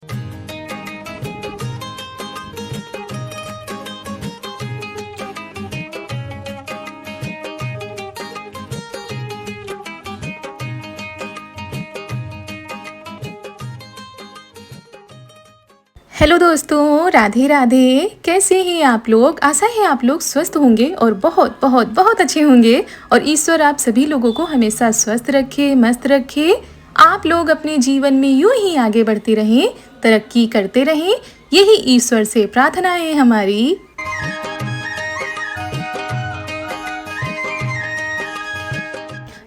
Hello दोस्तों, राधे राधे। कैसे हैं आप लोग? आशा है आप लोग स्वस्थ होंगे और बहुत बहुत बहुत अच्छे होंगे। और ईश्वर आप सभी लोगों को हमेशा स्वस्थ रखे, मस्त रखे। आप लोग अपने जीवन में यूं ही आगे बढ़ते रहें, तरक्की करते रहें, यही ईश्वर से प्रार्थना है हमारी।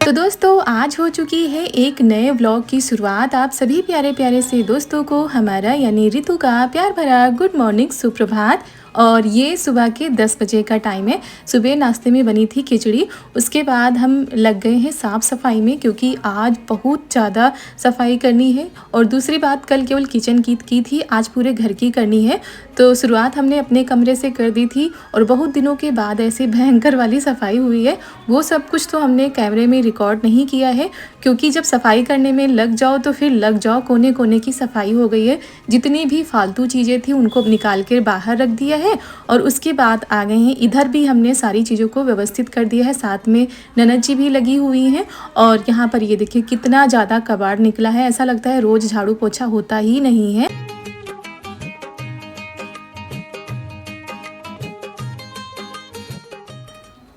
तो दोस्तों, आज हो चुकी है एक नए व्लॉग की शुरुआत। आप सभी प्यारे प्यारे से दोस्तों को हमारा यानी रितु का प्यार भरा गुड मॉर्निंग, सुप्रभात। और ये सुबह के 10 बजे का टाइम है। सुबह नाश्ते में बनी थी खिचड़ी। उसके बाद हम लग गए हैं साफ़ सफाई में, क्योंकि आज बहुत ज़्यादा सफाई करनी है। और दूसरी बात, कल केवल किचन की थी, आज पूरे घर की करनी है। तो शुरुआत हमने अपने कमरे से कर दी थी और बहुत दिनों के बाद ऐसी भयंकर वाली सफाई हुई है। वो सब कुछ तो हमने कैमरे में रिकॉर्ड नहीं किया है, क्योंकि जब सफाई करने में लग जाओ तो फिर लग जाओ। कोने कोने की सफाई हो गई है। जितनी भी फालतू चीज़ें थी उनको निकाल कर बाहर रख दिया है। और उसके बाद आ गए हैं इधर भी हमने सारी चीज़ों को व्यवस्थित कर दिया है। साथ में ननद जी भी लगी हुई हैं। और यहाँ पर ये देखिए कितना ज़्यादा कबाड़ निकला है। ऐसा लगता है रोज़ झाड़ू पोछा होता ही नहीं है।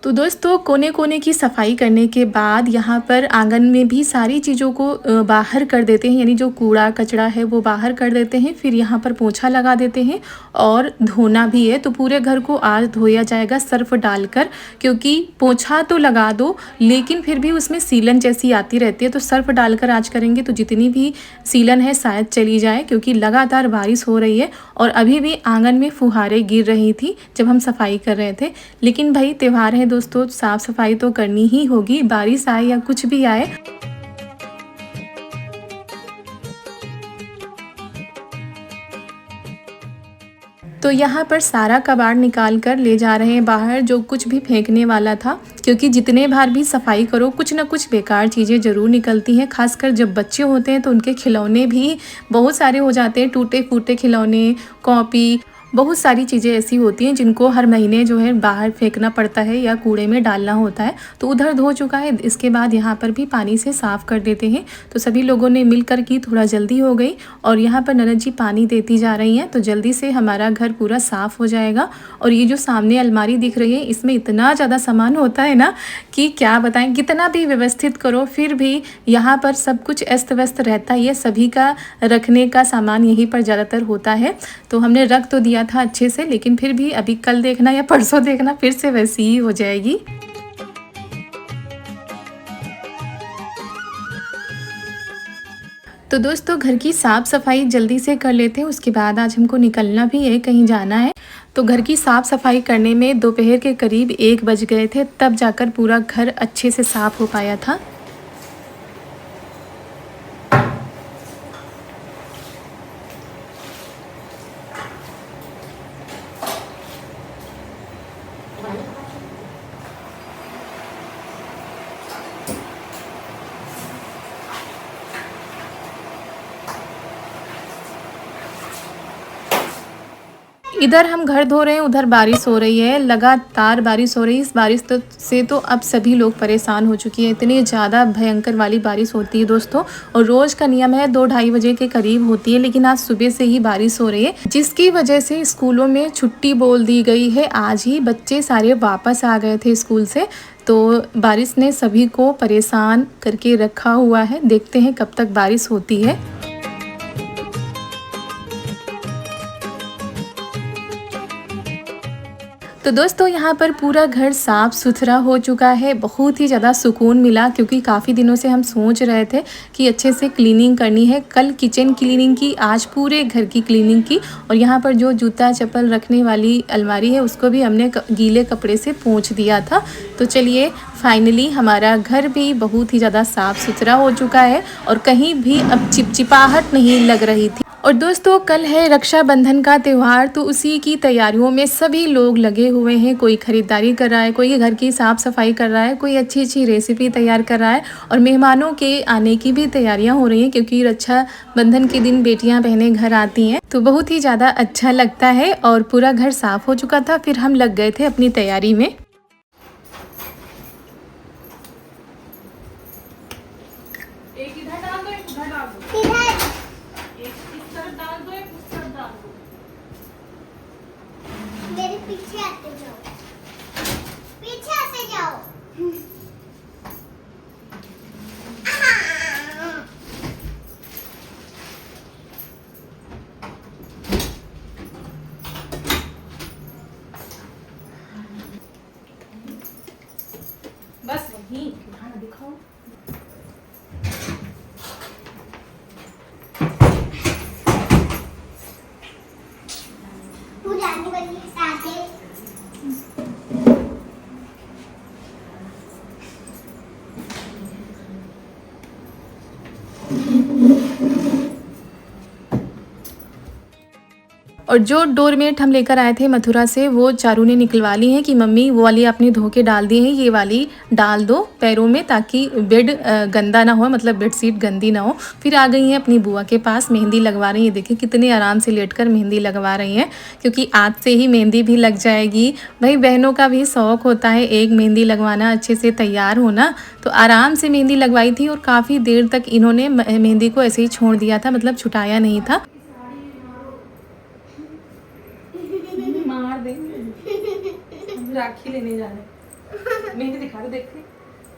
तो दोस्तों, कोने कोने की सफाई करने के बाद यहाँ पर आंगन में भी सारी चीज़ों को बाहर कर देते हैं, यानी जो कूड़ा कचरा है वो बाहर कर देते हैं। फिर यहाँ पर पोछा लगा देते हैं और धोना भी है। तो पूरे घर को आज धोया जाएगा सर्फ डालकर, क्योंकि पोछा तो लगा दो लेकिन फिर भी उसमें सीलन जैसी आती रहती है। तो सर्फ डालकर आज करेंगे तो जितनी भी सीलन है शायद चली जाए, क्योंकि लगातार बारिश हो रही है। और अभी भी आंगन में फुहारें गिर रही थी जब हम सफाई कर रहे थे। लेकिन भाई त्योहार है दोस्तों, साफ सफाई तो करनी ही होगी, बारिश आए या कुछ भी आए। तो यहाँ पर सारा कबाड़ निकाल कर ले जा रहे हैं बाहर, जो कुछ भी फेंकने वाला था। क्योंकि जितने बार भी सफाई करो कुछ ना कुछ बेकार चीज़ें ज़रूर निकलती हैं। खासकर जब बच्चे होते हैं तो उनके खिलौने भी बहुत सारे हो जाते हैं, टूटे फूटे खिलौने, कॉपी, बहुत सारी चीज़ें ऐसी होती हैं जिनको हर महीने जो है बाहर फेंकना पड़ता है या कूड़े में डालना होता है। तो उधर धो चुका है। इसके बाद यहाँ पर भी पानी से साफ़ कर देते हैं। तो सभी लोगों ने मिलकर की, थोड़ा जल्दी हो गई। और यहाँ पर ननद जी पानी देती जा रही हैं, तो जल्दी से हमारा घर पूरा साफ़ हो जाएगा। और ये जो सामने अलमारी दिख रही है, इसमें इतना ज़्यादा सामान होता है ना कि क्या बताएं। कितना भी व्यवस्थित करो फिर भी यहाँ पर सब कुछ अस्त व्यस्त रहता ही है। सभी का रखने का सामान यहीं पर ज़्यादातर होता है। तो हमने रख तो दिया था अच्छे से, लेकिन फिर भी अभी कल देखना या परसों देखना फिर से वैसी ही हो जाएगी। तो दोस्तों, घर की साफ़ सफाई जल्दी से कर लेते हैं। उसके बाद आज हमको निकलना भी है, कहीं जाना है। तो घर की साफ़ सफाई करने में दोपहर के करीब 1 बज गए थे, तब जाकर पूरा घर अच्छे से साफ़ हो पाया था। इधर हम घर धो रहे हैं, उधर बारिश हो रही है, लगातार बारिश हो रही है। इस बारिश से तो अब सभी लोग परेशान हो चुकी हैं। इतनी ज़्यादा भयंकर वाली बारिश होती है दोस्तों। और रोज़ का नियम है 2-2:30 बजे के करीब होती है, लेकिन आज सुबह से ही बारिश हो रही है, जिसकी वजह से स्कूलों में छुट्टी बोल दी गई है। आज ही बच्चे सारे वापस आ गए थे स्कूल से। तो बारिश ने सभी को परेशान करके रखा हुआ है। देखते हैं कब तक बारिश होती है। तो दोस्तों, यहाँ पर पूरा घर साफ़ सुथरा हो चुका है। बहुत ही ज़्यादा सुकून मिला, क्योंकि काफ़ी दिनों से हम सोच रहे थे कि अच्छे से क्लीनिंग करनी है। कल किचन क्लीनिंग की, आज पूरे घर की क्लीनिंग की। और यहाँ पर जो जूता चप्पल रखने वाली अलमारी है उसको भी हमने गीले कपड़े से पोंछ दिया था। तो चलिए, फाइनली हमारा घर भी बहुत ही ज़्यादा साफ़ सुथरा हो चुका है और कहीं भी अब चिपचिपाहट नहीं लग रही थी। और दोस्तों कल है रक्षाबंधन का त्यौहार, तो उसी की तैयारियों में सभी लोग लगे हुए हैं। कोई ख़रीदारी कर रहा है, कोई घर की साफ़ सफाई कर रहा है, कोई अच्छी अच्छी रेसिपी तैयार कर रहा है और मेहमानों के आने की भी तैयारियां हो रही हैं, क्योंकि रक्षाबंधन के दिन बेटियां बहनें घर आती हैं तो बहुत ही ज़्यादा अच्छा लगता है। और पूरा घर साफ़ हो चुका था, फिर हम लग गए थे अपनी तैयारी में। एक इधर डाल दो, एक उधर डाल दो, इधर एक इस तरफ डाल दो, एक उस तरफ डाल दो। मेरे पीछे आते जाओ, पीछे आते जाओ। बस वहीं खाना दिखाओ। तू जाने वाली है आगे। और जो डोरमेट हम लेकर आए थे मथुरा से, वो चारू ने निकलवा ली है कि मम्मी वो वाली आपने धो के डाल दी है, ये वाली डाल दो पैरों में ताकि बेड गंदा ना हो, मतलब बेडशीट गंदी ना हो। फिर आ गई हैं अपनी बुआ के पास, मेहंदी लगवा रही है। देखिए कितने आराम से लेटकर मेहंदी लगवा रही हैं, क्योंकि आज से ही मेहंदी भी लग जाएगी। भाई बहनों का भी शौक़ होता है एक मेहंदी लगवाना, अच्छे से तैयार होना। तो आराम से मेहंदी लगवाई थी और काफ़ी देर तक इन्होंने मेहंदी को ऐसे ही छोड़ दिया था, मतलब छुटाया नहीं था। मार देंगे। हम राखी लेने जा रहे हैं। मेहंदी दिखा दो, देख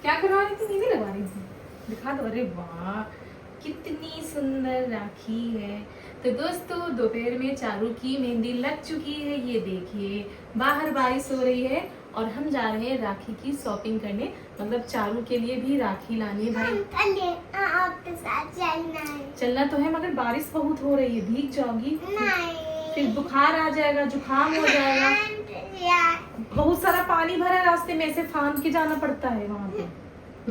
क्या करवा रही थी, मेहंदी लगवा रही थी, दिखा दो। अरे वाह कितनी सुंदर राखी है। तो दोस्तों दोपहर में चारू की मेहंदी लग चुकी है, ये देखिए। बाहर बारिश हो रही है और हम जा रहे हैं राखी की शॉपिंग करने, मतलब चारू के लिए भी राखी लानी है। भाई आपके साथ चलना है। चलना तो है, मगर बारिश बहुत हो रही है, भीग जाओगी, नहीं। फिर बुखार आ जाएगा, जुकाम हो जाएगा। बहुत सारा पानी भरा है रास्ते में, ऐसे फांद के जाना पड़ता है। वहाँ पे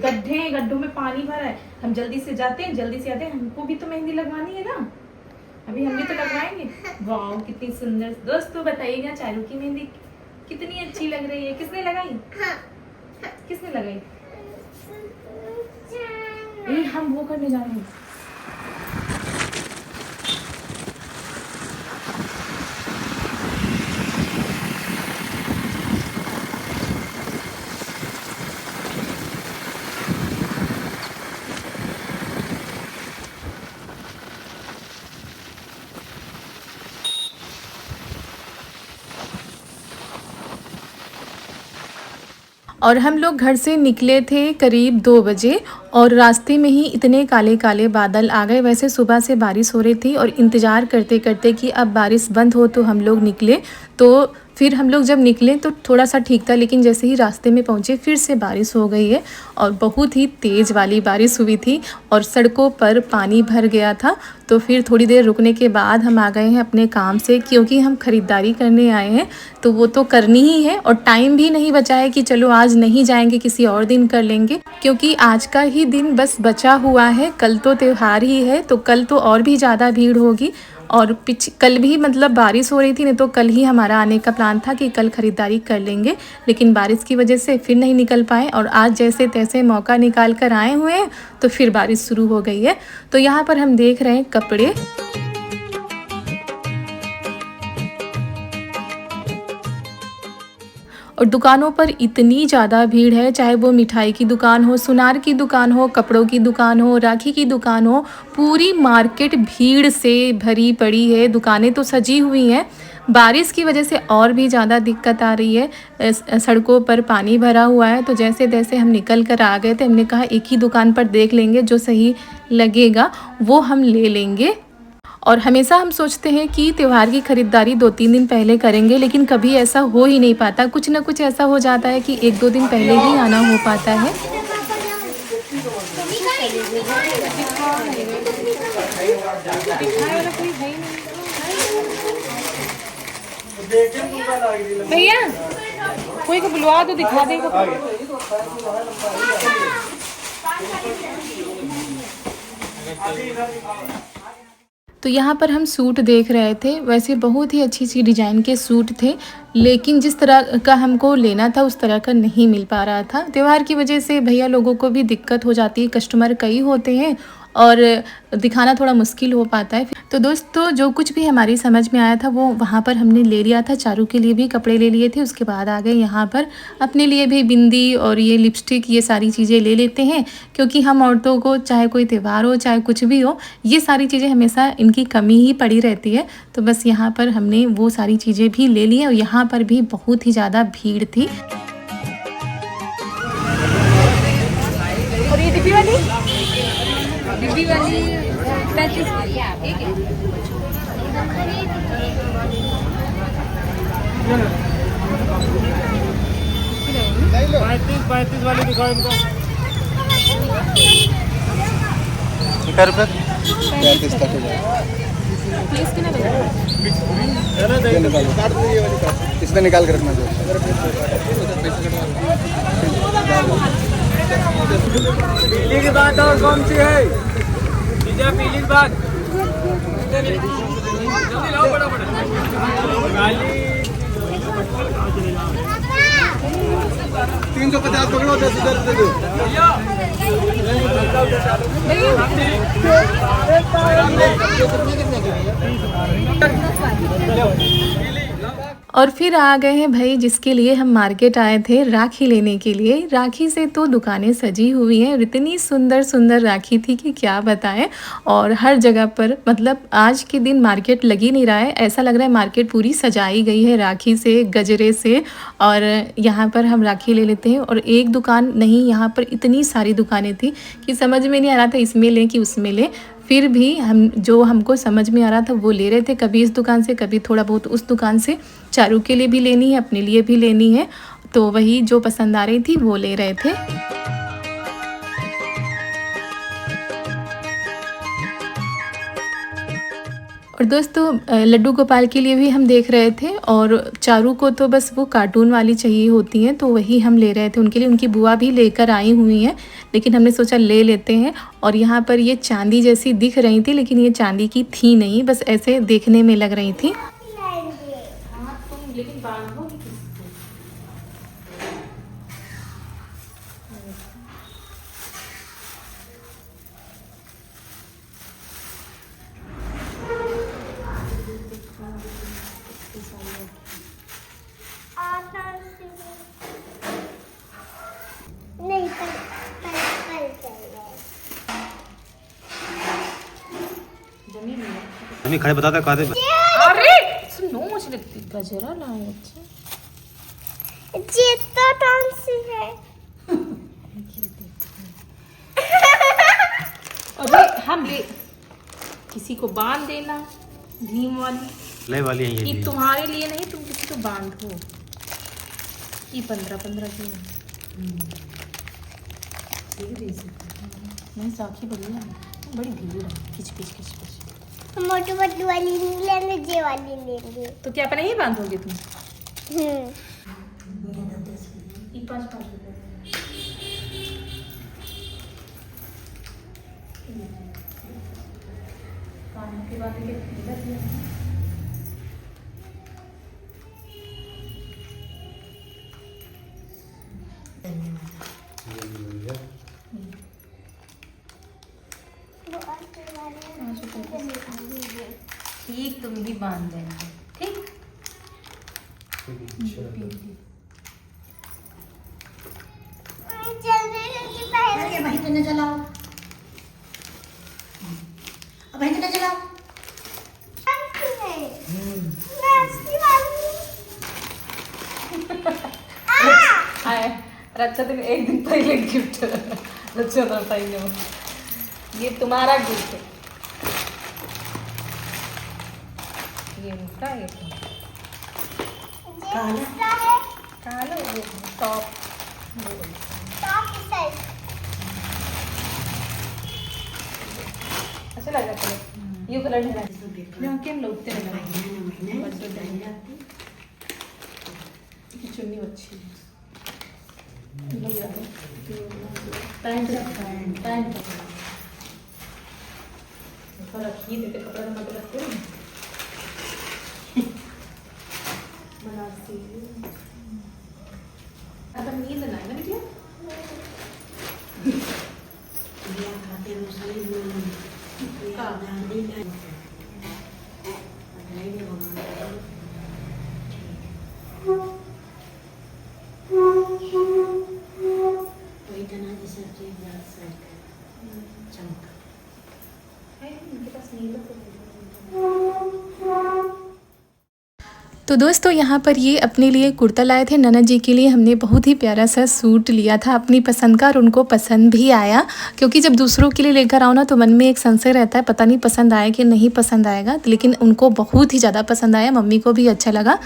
गड्ढे हैं, गड्ढों में पानी भरा है। हम जल्दी से जाते हैं, जल्दी से आते हैं। हमको भी तो मेहंदी लगवानी है ना, अभी हम भी तो लगवाएंगे। वाह कितनी सुंदर। दोस्तों बताइएगा चारू की मेहंदी कितनी अच्छी लग रही है। किसने लगाई? किसने लगाई? हम वो करने जा रहे हैं। और हम लोग घर से निकले थे करीब 2 बजे और रास्ते में ही इतने काले काले बादल आ गए। वैसे सुबह से बारिश हो रही थी और इंतज़ार करते करते कि अब बारिश बंद हो तो हम लोग निकले। तो फिर हम लोग जब निकले तो थोड़ा सा ठीक था, लेकिन जैसे ही रास्ते में पहुँचे फिर से बारिश हो गई है और बहुत ही तेज़ वाली बारिश हुई थी और सड़कों पर पानी भर गया था। तो फिर थोड़ी देर रुकने के बाद हम आ गए हैं अपने काम से, क्योंकि हम ख़रीदारी करने आए हैं तो वो तो करनी ही है। और टाइम भी नहीं बचा है कि चलो आज नहीं जाएंगे, किसी और दिन कर लेंगे, क्योंकि आज का ही दिन बस बचा हुआ है। कल तो त्यौहार ही है, तो कल तो और भी ज़्यादा भीड़ होगी। और कल भी मतलब बारिश हो रही थी, नहीं तो कल ही हमारा आने का प्लान था कि कल ख़रीदारी कर लेंगे, लेकिन बारिश की वजह से फिर नहीं निकल पाए। और आज जैसे तैसे मौका निकाल कर आए हुए हैं तो फिर बारिश शुरू हो गई है। तो यहाँ पर हम देख रहे हैं कपड़े। और दुकानों पर इतनी ज़्यादा भीड़ है, चाहे वो मिठाई की दुकान हो, सुनार की दुकान हो, कपड़ों की दुकान हो, राखी की दुकान हो, पूरी मार्केट भीड़ से भरी पड़ी है। दुकानें तो सजी हुई हैं, बारिश की वजह से और भी ज़्यादा दिक्कत आ रही है। सड़कों पर पानी भरा हुआ है। तो जैसे तैसे हम निकल कर आ गए थे। हमने कहा एक ही दुकान पर देख लेंगे, जो सही लगेगा वो हम ले लेंगे। और हमेशा हम सोचते हैं कि त्यौहार की ख़रीदारी 2-3 दिन पहले करेंगे, लेकिन कभी ऐसा हो ही नहीं पाता। कुछ ना कुछ ऐसा हो जाता है कि 1-2 दिन पहले ही आना हो पाता है। भैया कोई को बुलवा दो, दिखा देगा। तो यहाँ पर हम सूट देख रहे थे। वैसे बहुत ही अच्छी सी डिज़ाइन के सूट थे, लेकिन जिस तरह का हमको लेना था उस तरह का नहीं मिल पा रहा था। त्यौहार की वजह से भैया लोगों को भी दिक्कत हो जाती है, कस्टमर कई होते हैं और दिखाना थोड़ा मुश्किल हो पाता है। तो दोस्तों जो कुछ भी हमारी समझ में आया था वो वहाँ पर हमने ले लिया था। चारू के लिए भी कपड़े ले लिए थे। उसके बाद आ गए यहाँ पर अपने लिए भी बिंदी और ये लिपस्टिक, ये सारी चीज़ें ले लेते हैं, क्योंकि हम औरतों को चाहे कोई त्यौहार हो चाहे कुछ भी हो, ये सारी चीज़ें हमेशा इनकी कमी ही पड़ी रहती है। तो बस यहाँ पर हमने वो सारी चीज़ें भी ले ली और यहाँ पर भी बहुत ही ज़्यादा भीड़ थी। और ये डिब्बी वाली 35 ठीक है। पैंतीस वाली दिखाओ इनको। क्या रुपये 35 तक हो जाएगा। इसमें निकाल कर रखना जो पीली की बात और कौन सी है? पीली की बात जल्दी लाओ, बड़ा बड़ा 350 पकड़ो, 10 दे दो। और फिर आ गए हैं भाई जिसके लिए हम मार्केट आए थे, राखी लेने के लिए। राखी से तो दुकानें सजी हुई हैं और इतनी सुंदर सुंदर राखी थी कि क्या बताएं। और हर जगह पर मतलब आज के दिन मार्केट लग ही नहीं रहा है, ऐसा लग रहा है मार्केट पूरी सजाई गई है राखी से, गजरे से। और यहाँ पर हम राखी ले लेते हैं और एक दुकान नहीं, यहाँ पर इतनी सारी दुकानें थी कि समझ में नहीं आ रहा था इसमें लें कि उसमें लें। फिर भी हम जो हमको समझ में आ रहा था वो ले रहे थे, कभी इस दुकान से कभी थोड़ा बहुत उस दुकान से। चारू के लिए भी लेनी है, अपने लिए भी लेनी है, तो वही जो पसंद आ रही थी वो ले रहे थे। और दोस्तों लड्डू गोपाल के लिए भी हम देख रहे थे और चारू को तो बस वो कार्टून वाली चाहिए होती हैं, तो वही हम ले रहे थे उनके लिए। उनकी बुआ भी लेकर आई हुई हैं, लेकिन हमने सोचा ले लेते हैं। और यहाँ पर ये चांदी जैसी दिख रही थी, लेकिन ये चांदी की थी नहीं, बस ऐसे देखने में लग रही थी। लेकिन बांधोगे किसको? नहीं कल चाहिए। हमें खड़े बताता कहा दे। अरे सुनो, मुझे लगती गजरा लाए। अच्छा ये तो कौन सी है? अरे हम ले, किसी को बांध देना भीम वाली। ले वाली है ये तुम्हारे लिए नहीं, तुम किसी को बांधो। ये 15-15 की नहीं, राखी बढ़िया है, बड़ी भीड़ है, खिच खिच खिच खिच। मोटू मोटू वाली नहीं लेंगे, ये वाली लेंगे। तो क्या अपना ही बांधोगे तुम? हम्म। ये 5-5 रुपए। कानों के बाद ये पीला दिया है। ठीक, तुम भी बांध देना, ठीक? भाई तो न चलाओ, भाई तो न चलाओ। रक्षा दिन एक दिन पहले गिफ्ट रक्षा था पहले, ये तुम्हारा गिफ्ट है। ये उनका, ये काला वो टॉप अच्छा लग रहा है। ये कलर है ना, केम लोगते हैं ना, चुन्नी अच्छी है। पैंट पैंट और रखिए देते कपड़ा तो मत रखते हो बनाती अब नींद ना है ना बिटिया तो दोस्तों यहाँ पर ये अपने लिए कुर्ता लाए थे ननद जी के लिए। हमने बहुत ही प्यारा सा सूट लिया था अपनी पसंद का और उनको पसंद भी आया, क्योंकि जब दूसरों के लिए लेकर आओ ना तो मन में एक संशय रहता है पता नहीं पसंद आए कि नहीं पसंद आएगा, लेकिन उनको बहुत ही ज़्यादा पसंद आया, मम्मी को भी अच्छा लगा।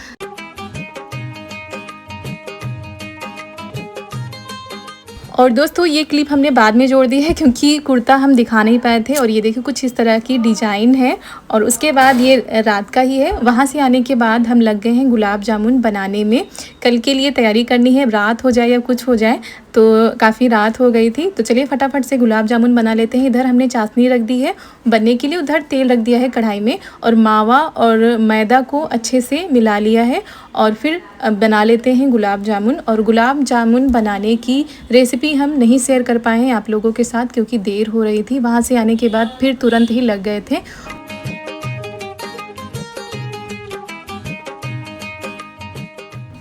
और दोस्तों ये क्लिप हमने बाद में जोड़ दी है क्योंकि कुर्ता हम दिखा नहीं पाए थे। और ये देखिए कुछ इस तरह की डिज़ाइन है और उसके बाद ये रात का ही है। वहाँ से आने के बाद हम लग गए हैं गुलाब जामुन बनाने में। कल के लिए तैयारी करनी है, रात हो जाए या कुछ हो जाए, तो काफ़ी रात हो गई थी। तो चलिए फटाफट से गुलाब जामुन बना लेते हैं। इधर हमने चाशनी रख दी है बनने के लिए, उधर तेल रख दिया है कढ़ाई में और मावा और मैदा को अच्छे से मिला लिया है और फिर बना लेते हैं गुलाब जामुन। और गुलाब जामुन बनाने की रेसिपी हम नहीं शेयर कर पाए हैं आप लोगों के साथ क्योंकि देर हो रही थी। वहाँ से आने के बाद फिर तुरंत ही लग गए थे।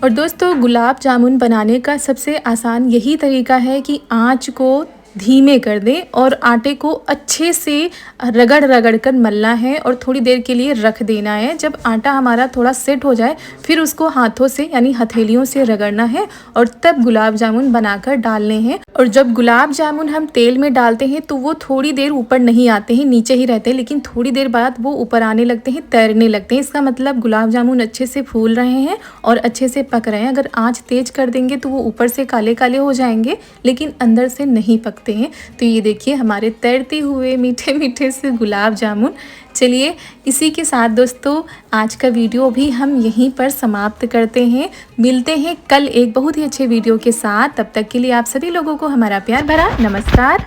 और दोस्तों गुलाब जामुन बनाने का सबसे आसान यही तरीका है कि आँच को धीमे कर दें और आटे को अच्छे से रगड़ कर मलना है और थोड़ी देर के लिए रख देना है। जब आटा हमारा थोड़ा सेट हो जाए फिर उसको हाथों से यानी हथेलियों से रगड़ना है और तब गुलाब जामुन बनाकर डालने हैं। और जब गुलाब जामुन हम तेल में डालते हैं तो वो थोड़ी देर ऊपर नहीं आते हैं, नीचे ही रहते हैं, लेकिन थोड़ी देर बाद वो ऊपर आने लगते हैं, तैरने लगते हैं। इसका मतलब गुलाब जामुन अच्छे से फूल रहे हैं और अच्छे से पक रहे हैं। अगर आँच तेज कर देंगे तो वो ऊपर से काले काले हो जाएंगे लेकिन अंदर से नहीं पकते हैं। तो ये देखिए हमारे तैरते हुए मीठे मीठे से गुलाब जामुन। चलिए इसी के साथ दोस्तों आज का वीडियो भी हम यहीं पर समाप्त करते हैं। मिलते हैं कल एक बहुत ही अच्छे वीडियो के साथ। तब तक के लिए आप सभी लोगों को हमारा प्यार भरा नमस्कार।